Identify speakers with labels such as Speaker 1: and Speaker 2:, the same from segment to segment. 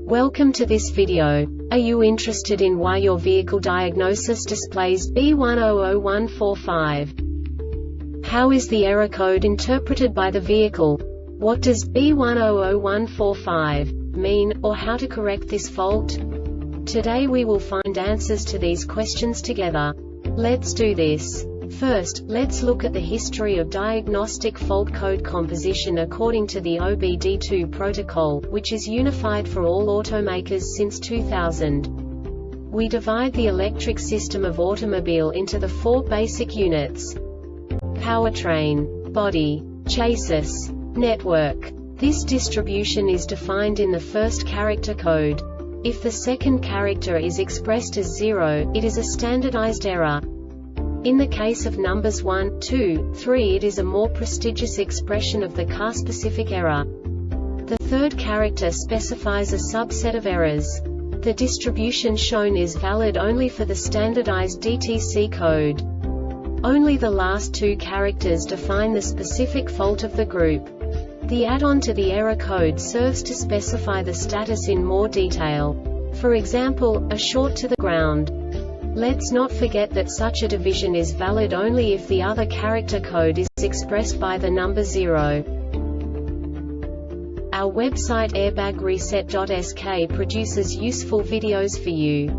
Speaker 1: Welcome to this video. Are you interested in why your vehicle diagnosis displays B1001-45? How is the error code interpreted by the vehicle? What does B1001-45 mean, or how to correct this fault? Today we will find answers to these questions together. Let's do this. First, let's look at the history of diagnostic fault code composition according to the OBD2 protocol, which is unified for all automakers since 2000. We divide the electric system of automobile into the four basic units: powertrain, body, chassis, network. This distribution is defined in the first character code. If the second character is expressed as 0, it is a standardized error. In the case of numbers 1, 2, 3, it is a more prestigious expression of the car-specific error. The third character specifies a subset of errors. The distribution shown is valid only for the standardized DTC code. Only the last two characters define the specific fault of the group. The add-on to the error code serves to specify the status in more detail. For example, a short to the ground. Let's not forget that such a division is valid only if the other character code is expressed by the number 0. Our website airbagreset.sk produces useful videos for you.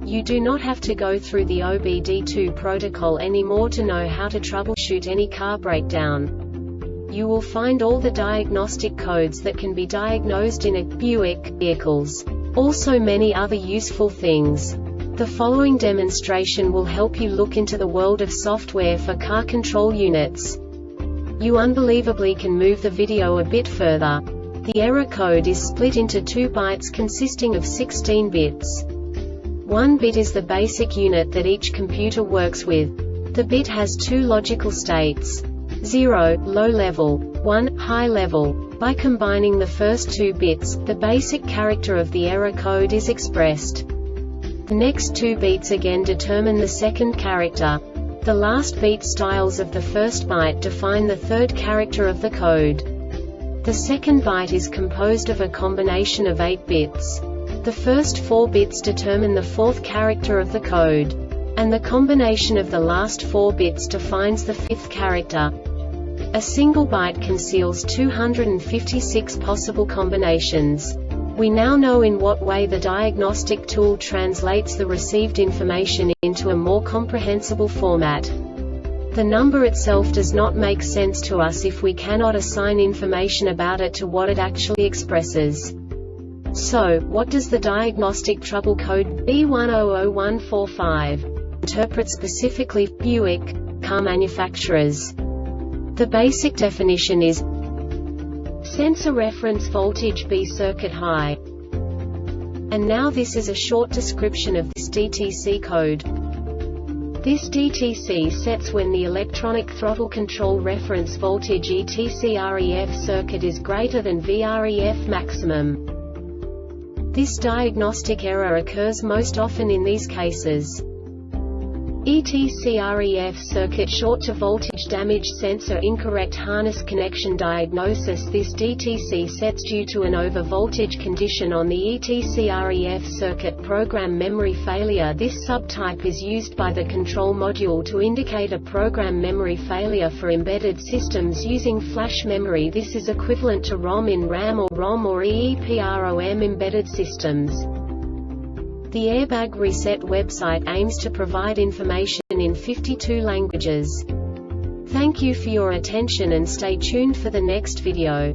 Speaker 1: You do not have to go through the OBD2 protocol anymore to know how to troubleshoot any car breakdown. You will find all the diagnostic codes that can be diagnosed in a Buick vehicles. Also many other useful things. The following demonstration will help you look into the world of software for car control units. You unbelievably can move the video a bit further. The error code is split into 2 bytes consisting of 16 bits. 1 bit is the basic unit that each computer works with. The bit has 2 logical states: 0, low level, 1, high level. By combining the first 2 bits, the basic character of the error code is expressed. The next 2 beats again determine the second character. The last beat styles of the first byte define the third character of the code. The second byte is composed of a combination of 8 bits. The first 4 bits determine the fourth character of the code. And the combination of the last 4 bits defines the fifth character. A single byte conceals 256 possible combinations. We now know in what way the diagnostic tool translates the received information into a more comprehensible format. The number itself does not make sense to us if we cannot assign information about it to what it actually expresses. So, what does the Diagnostic Trouble Code B1001-45 interpret specifically for Buick car manufacturers? The basic definition is sensor reference voltage B circuit high. And now this is a short description of this DTC code. This DTC sets when the electronic throttle control reference voltage ETCREF circuit is greater than VREF maximum. This diagnostic error occurs most often in these cases: ETCREF circuit short to voltage damaged, sensor incorrect, harness connection diagnosis. This DTC sets due to an over voltage condition on the ETCREF circuit. Program memory failure. This subtype is used by the control module to indicate a program memory failure for embedded systems using flash memory. This is equivalent to ROM in RAM or ROM or EEPROM embedded systems. The Airbag Reset website aims to provide information in 52 languages. Thank you for your attention and stay tuned for the next video.